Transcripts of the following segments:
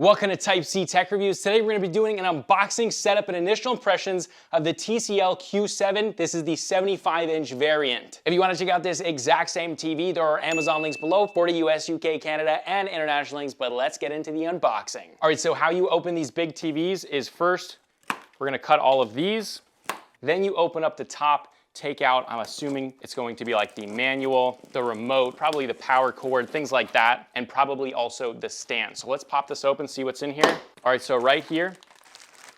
Welcome to Type C Tech Reviews. Today we're going to be doing an unboxing, setup, and initial impressions of the TCL Q7. This is the 75-inch variant. If you want to check out this exact same TV, there are Amazon links below for the US, UK, Canada, and international links, but let's get into the unboxing. All right, so how you open these big TVs is first, we're going to cut all of these. Then you open up the top, take out, I'm assuming it's going to be like the manual, the remote, probably the power cord, things like that, and probably also the stand. So let's pop this open, see what's in here. All right, so right here,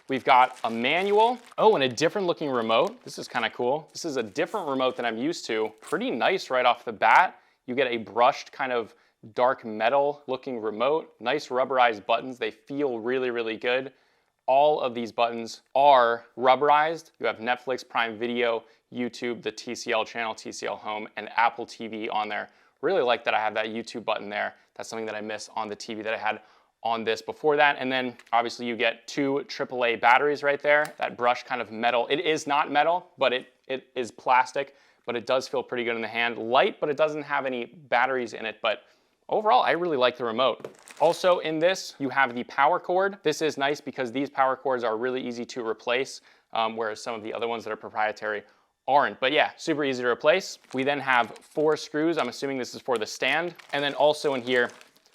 we've got a manual. Oh, and a different looking remote. This is kind of cool. This is a different remote than I'm used to. Pretty nice right off the bat. You get a brushed kind of dark metal looking remote. Nice rubberized buttons. They feel really, really good. All of these buttons are rubberized. You have Netflix, Prime Video, YouTube, the TCL channel, TCL Home, and Apple TV on there. Really like that I have that YouTube button there. That's something that I miss on the TV that I had on this before that. And then obviously you get two AAA batteries right there. That brushed kind of metal. It is not metal, but it is plastic, but it does feel pretty good in the hand. Light, but it doesn't have any batteries in it. But overall, I really like the remote. Also in this, you have the power cord. This is nice because these power cords are really easy to replace, whereas some of the other ones that are proprietary aren't. But yeah, super easy to replace. We then have 4 screws. I'm assuming this is for the stand. And then also in here,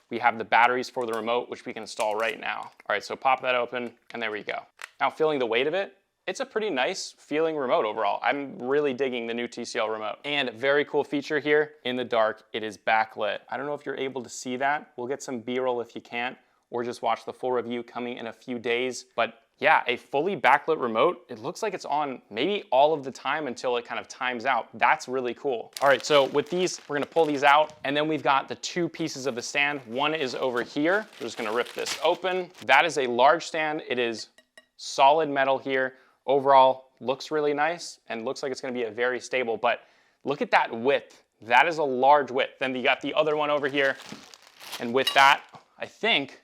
we have the batteries for the remote, which we can install right now. All right, so pop that open, and there we go. Now feeling the weight of it, it's a pretty nice feeling remote overall. I'm really digging the new TCL remote. And very cool feature here, in the dark, it is backlit. I don't know if you're able to see that. We'll get some B-roll if you can't, or just watch the full review coming in a few days. But yeah, a fully backlit remote. It looks like it's on maybe all of the time until it kind of times out. That's really cool. All right, so with these, we're gonna pull these out, and then we've got the 2 pieces of the stand. One is over here. We're just gonna rip this open. That is a large stand. It is solid metal here. Overall, looks really nice and looks like it's gonna be a very stable, but look at that width. That is a large width. Then you got the other one over here, and with that, I think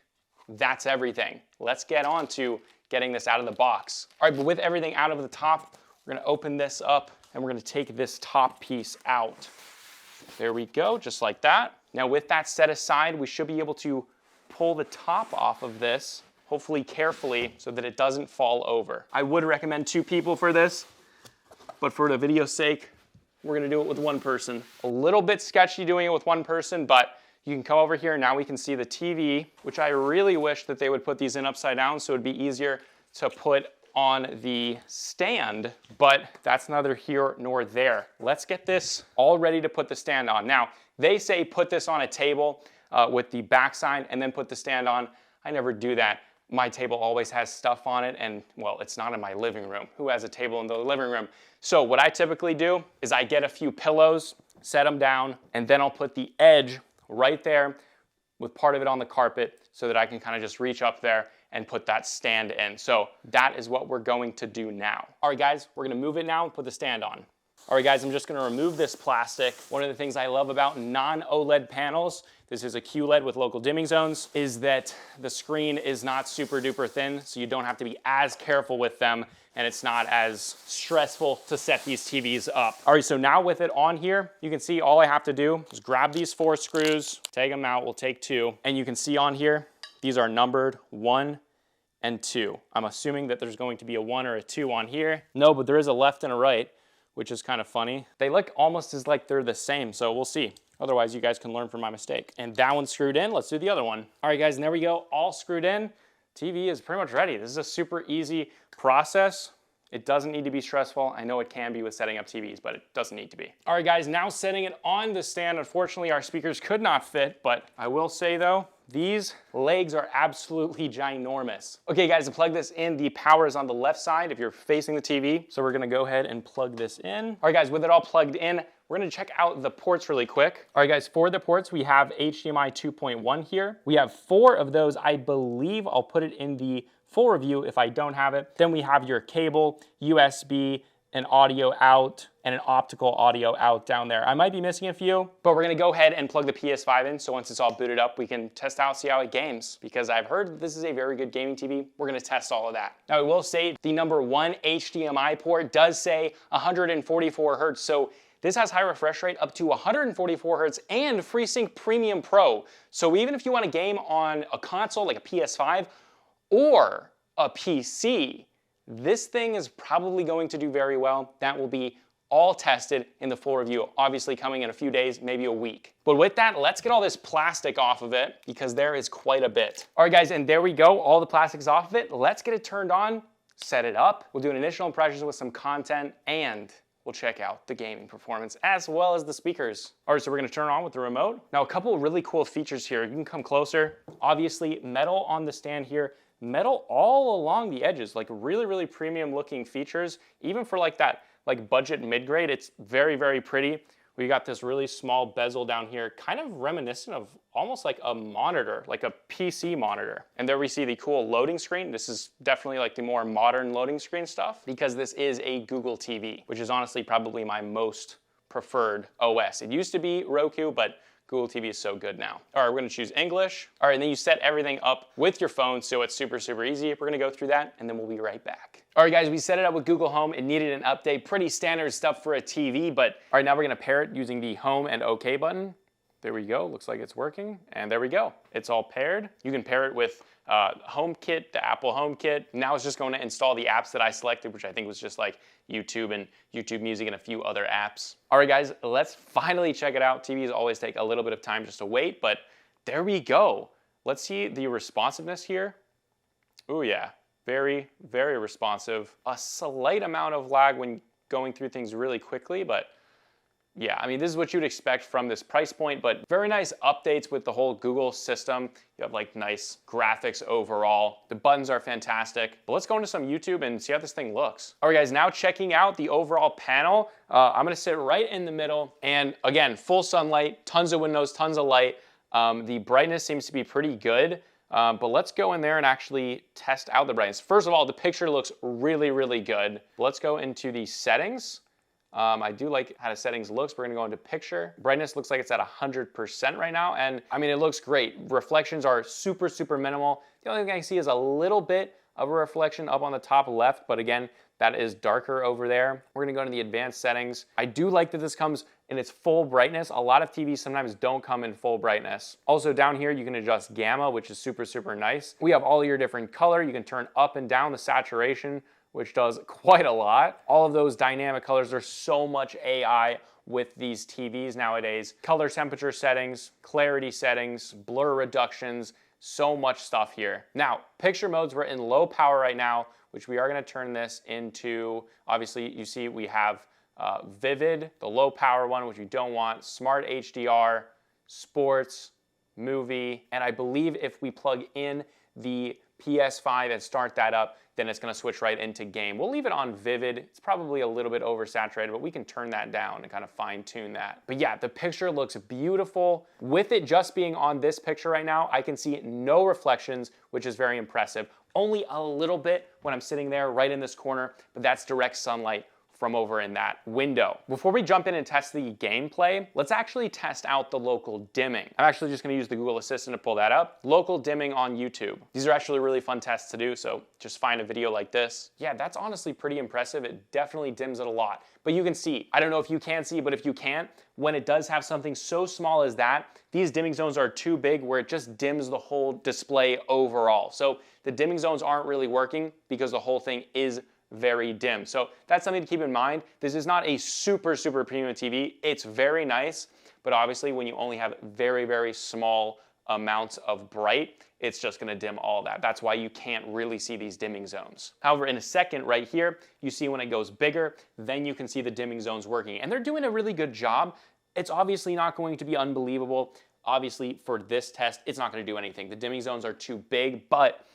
that's everything. Let's get on to getting this out of the box. All right, but with everything out of the top, we're gonna open this up and we're gonna take this top piece out. There we go, just like that. Now with that set aside, we should be able to pull the top off of this, hopefully carefully, so that it doesn't fall over. I would recommend 2 people for this, but for the video's sake, we're gonna do it with 1 person. A little bit sketchy doing it with 1 person, but you can come over here, now we can see the TV, which I really wish that they would put these in upside down so it'd be easier to put on the stand, but that's neither here nor there. Let's get this all ready to put the stand on. Now, they say put this on a table with the backside and then put the stand on. I never do that. My table always has stuff on it, and well, it's not in my living room. Who has a table in the living room? So what I typically do is I get a few pillows, set them down, and then I'll put the edge right there with part of it on the carpet so that I can kind of just reach up there and put that stand in. So that is what we're going to do now. All right, guys, we're gonna move it now and put the stand on. All right, guys, I'm just gonna remove this plastic. One of the things I love about non-OLED panels, this is a QLED with local dimming zones, is that the screen is not super duper thin, so you don't have to be as careful with them, and it's not as stressful to set these TVs up. All right, so now with it on here, you can see all I have to do is grab these 4 screws, take them out, we'll take 2, and you can see on here, these are numbered 1 and 2. I'm assuming that there's going to be a 1 or a 2 on here. No, but there is a left and a right, which is kind of funny. They look almost as like they're the same, so we'll see. Otherwise, you guys can learn from my mistake. And that one's screwed in, let's do the other one. All right, guys, and there we go, all screwed in. TV is pretty much ready. This is a super easy process. It doesn't need to be stressful. I know it can be with setting up TVs, but it doesn't need to be. All right, guys, now setting it on the stand. Unfortunately, our speakers could not fit, but I will say though, these legs are absolutely ginormous. Okay, guys, to plug this in, the power is on the left side if you're facing the TV. So we're gonna go ahead and plug this in. All right, guys, with it all plugged in, we're gonna check out the ports really quick. All right, guys, for the ports, we have HDMI 2.1 here. We have 4 of those. I believe I'll put it in the full review if I don't have it. Then we have your cable, USB, an audio out, and an optical audio out down there. I might be missing a few, but we're gonna go ahead and plug the PS5 in, so once it's all booted up, we can test out, see how it games, because I've heard this is a very good gaming TV. We're gonna test all of that. Now, I will say the number 1 HDMI port does say 144 Hertz, so This has high refresh rate up to 144 Hz and FreeSync Premium Pro. So even if you want to game on a console like a PS5 or a PC, this thing is probably going to do very well. That will be all tested in the full review, obviously coming in a few days, maybe a week. But with that, let's get all this plastic off of it because there is quite a bit. All right, guys, and there we go. All the plastic's off of it. Let's get it turned on, set it up. We'll do an initial impressions with some content, and we'll check out the gaming performance as well as the speakers. All right, so we're gonna turn it on with the remote. Now, a couple of really cool features here. You can come closer. Obviously, metal on the stand here, metal all along the edges, like really, really premium looking features, even for like that like budget mid-grade. It's very, very pretty. We got this really small bezel down here, kind of reminiscent of almost like a monitor, like a PC monitor. And there we see the cool loading screen. This is definitely like the more modern loading screen stuff because this is a Google TV, which is honestly probably my most preferred OS. It used to be Roku, but Google TV is so good now. All right, we're gonna choose English. All right, and then you set everything up with your phone, so it's super, super easy. We're gonna go through that, and then we'll be right back. All right, guys, we set it up with Google Home. It needed an update, pretty standard stuff for a TV, but all right, now we're gonna pair it using the Home and OK button. There we go, looks like it's working, and there we go. It's all paired. You can pair it with HomeKit, the Apple HomeKit. Now it's just going to install the apps that I selected, which I think was just like YouTube and YouTube Music and a few other apps. All right, guys, let's finally check it out. TVs always take a little bit of time just to wait, but there we go. Let's see the responsiveness here. Oh yeah, very, very responsive. A slight amount of lag when going through things really quickly, but yeah, I mean, this is what you'd expect from this price point, but very nice updates with the whole Google system. You have like nice graphics overall. The buttons are fantastic. But let's go into some YouTube and see how this thing looks. All right, guys, now checking out the overall panel. I'm gonna sit right in the middle. And again, full sunlight, tons of windows, tons of light. The brightness seems to be pretty good. But let's go in there and actually test out the brightness. First of all, the picture looks really, really good. Let's go into the settings. I do like how the settings looks. We're gonna go into picture. Brightness looks like it's at 100% right now. And I mean, it looks great. Reflections are super, super minimal. The only thing I see is a little bit of a reflection up on the top left, but again, that is darker over there. We're gonna go into the advanced settings. I do like that this comes in its full brightness. A lot of TVs sometimes don't come in full brightness. Also down here, you can adjust gamma, which is super, super nice. We have all your different color. You can turn up and down the saturation, which does quite a lot. All of those dynamic colors, there's so much AI with these TVs nowadays. Color temperature settings, clarity settings, blur reductions, so much stuff here. Now, picture modes, we're in low power right now, which we are gonna turn this into, obviously you see we have Vivid, the low power one, which you don't want, Smart HDR, Sports, Movie, and I believe if we plug in the PS5 and start that up, then it's gonna switch right into game. We'll leave it on Vivid. It's probably a little bit oversaturated, but we can turn that down and kind of fine tune that. But yeah, the picture looks beautiful. With it just being on this picture right now, I can see no reflections, which is very impressive. Only a little bit when I'm sitting there right in this corner, but that's direct sunlight from over in that window. Before we jump in and test the gameplay, let's actually test out the local dimming. I'm actually just gonna use the Google Assistant to pull that up. Local dimming on YouTube. These are actually really fun tests to do, so just find a video like this. Yeah, that's honestly pretty impressive. It definitely dims it a lot. But you can see, I don't know if you can see, but if you can't, when it does have something so small as that, these dimming zones are too big where it just dims the whole display overall. So the dimming zones aren't really working because the whole thing is very dim. So that's something to keep in mind. This is not a super, super premium TV. It's very nice, but obviously when you only have very, very small amounts of bright, it's just gonna dim all that. That's why you can't really see these dimming zones. However, in a second right here, you see when it goes bigger, then you can see the dimming zones working. And they're doing a really good job. It's obviously not going to be unbelievable. Obviously for this test, it's not gonna do anything. The dimming zones are too big, but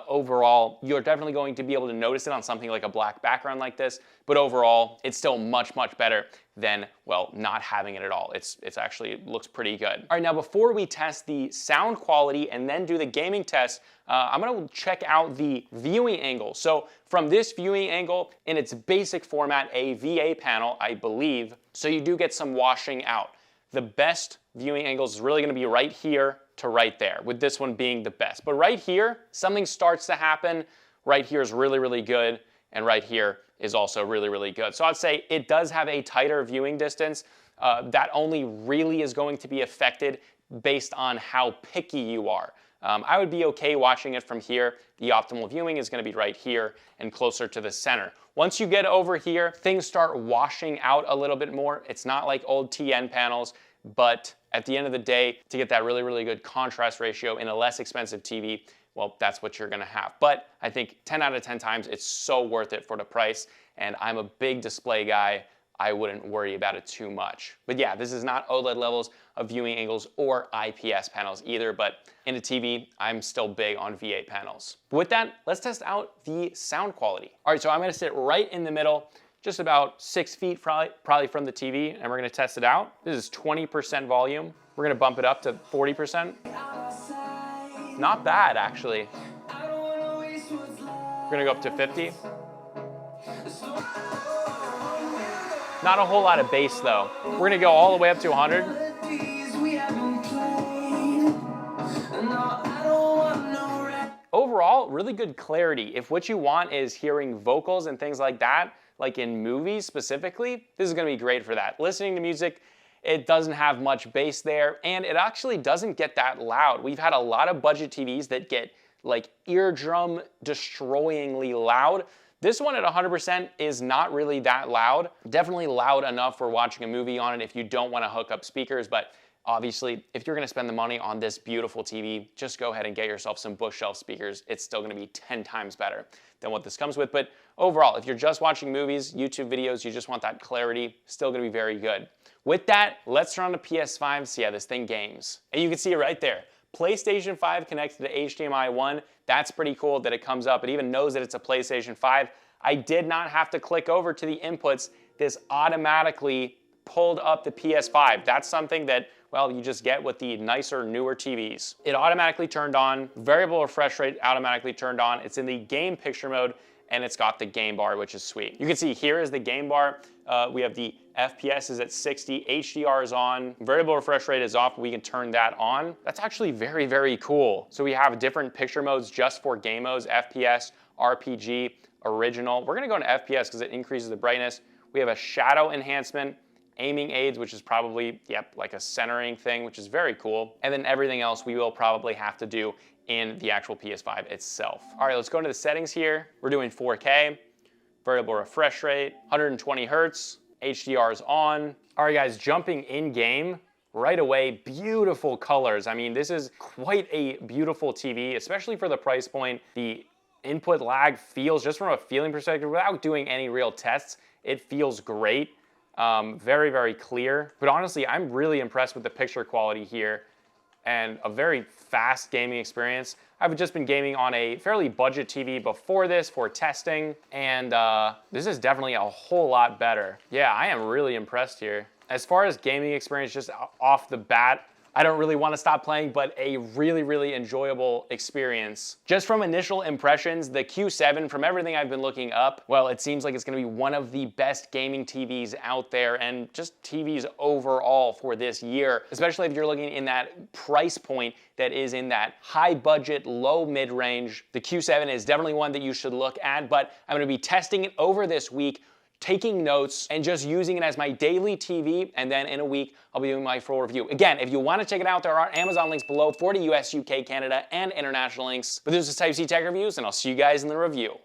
overall, you're definitely going to be able to notice it on something like a black background like this, but overall, it's still much, much better than, well, not having it at all. It's actually, it looks pretty good. All right, now before we test the sound quality and then do the gaming test, I'm gonna check out the viewing angle. So from this viewing angle, in its basic format, a VA panel, I believe, so you do get some washing out. The best viewing angle is really gonna be right here to right there, with this one being the best. But right here, something starts to happen. Right here is really, really good, and right here is also really, really good. So I'd say it does have a tighter viewing distance. That only really is going to be affected based on how picky you are. I would be okay watching it from here. The optimal viewing is going to be right here and closer to the center. Once you get over here, things start washing out a little bit more. It's not like old TN panels, but at the end of the day, to get that really, really good contrast ratio in a less expensive TV, well, that's what you're gonna have. But I think 10 out of 10 times, it's so worth it for the price, and I'm a big display guy. I wouldn't worry about it too much. But yeah, this is not OLED levels of viewing angles or IPS panels either, but in a TV, I'm still big on V8 panels. With that, let's test out the sound quality. All right, so I'm gonna sit right in the middle, just about 6 feet probably from the TV, and we're gonna test it out. This is 20% volume. We're gonna bump it up to 40%. Not bad, actually. We're gonna go up to 50. Not a whole lot of bass though. We're gonna go all the way up to 100. Overall, really good clarity. If what you want is hearing vocals and things like that, like in movies specifically, this is gonna be great for that. Listening to music, it doesn't have much bass there, and it actually doesn't get that loud. We've had a lot of budget TVs that get like eardrum destroyingly loud. This one at 100% is not really that loud. Definitely loud enough for watching a movie on it if you don't want to hook up speakers, but obviously, if you're gonna spend the money on this beautiful TV, just go ahead and get yourself some bush shelf speakers. It's still gonna be 10 times better than what this comes with. But overall, if you're just watching movies, YouTube videos, you just want that clarity, still gonna be very good. With that, let's turn on the PS5, see how this thing games. And you can see it right there. PlayStation 5 connected to HDMI 1. That's pretty cool that it comes up. It even knows that it's a PlayStation 5. I did not have to click over to the inputs. This automatically pulled up the PS5. That's something that, well, you just get with the nicer, newer TVs. It automatically turned on. Variable refresh rate automatically turned on. It's in the game picture mode, and it's got the game bar, which is sweet. You can see here is the game bar. We have the FPS is at 60, HDR is on, variable refresh rate is off, we can turn that on. That's actually very, very cool. So we have different picture modes just for game modes, FPS, RPG, original. We're gonna go into FPS because it increases the brightness. We have a shadow enhancement, aiming aids, which is probably, yep, like a centering thing, which is very cool. And then everything else we will probably have to do in the actual PS5 itself. All right, let's go into the settings here. We're doing 4K, variable refresh rate, 120 Hertz, HDR is on. All right, guys, jumping in game right away, beautiful colors. I mean, this is quite a beautiful TV, especially for the price point. The input lag feels, just from a feeling perspective, without doing any real tests, it feels great. Very, very clear. But honestly, I'm really impressed with the picture quality here and a very fast gaming experience. I've just been gaming on a fairly budget TV before this for testing, and this is definitely a whole lot better. Yeah, I am really impressed here. As far as gaming experience, just off the bat, I don't really want to stop playing, but a really, really enjoyable experience. Just from initial impressions, the Q7, from everything I've been looking up, well, it seems like it's gonna be one of the best gaming TVs out there, and just TVs overall for this year, especially if you're looking in that price point that is in that high budget, low mid-range. The Q7 is definitely one that you should look at, but I'm gonna be testing it over this week, taking notes and just using it as my daily TV, and then in a week I'll be doing my full review. Again, if you want to check it out, there are Amazon links below for the US, UK, Canada, and international links. But this is Type C Tech Reviews, and I'll see you guys in the review.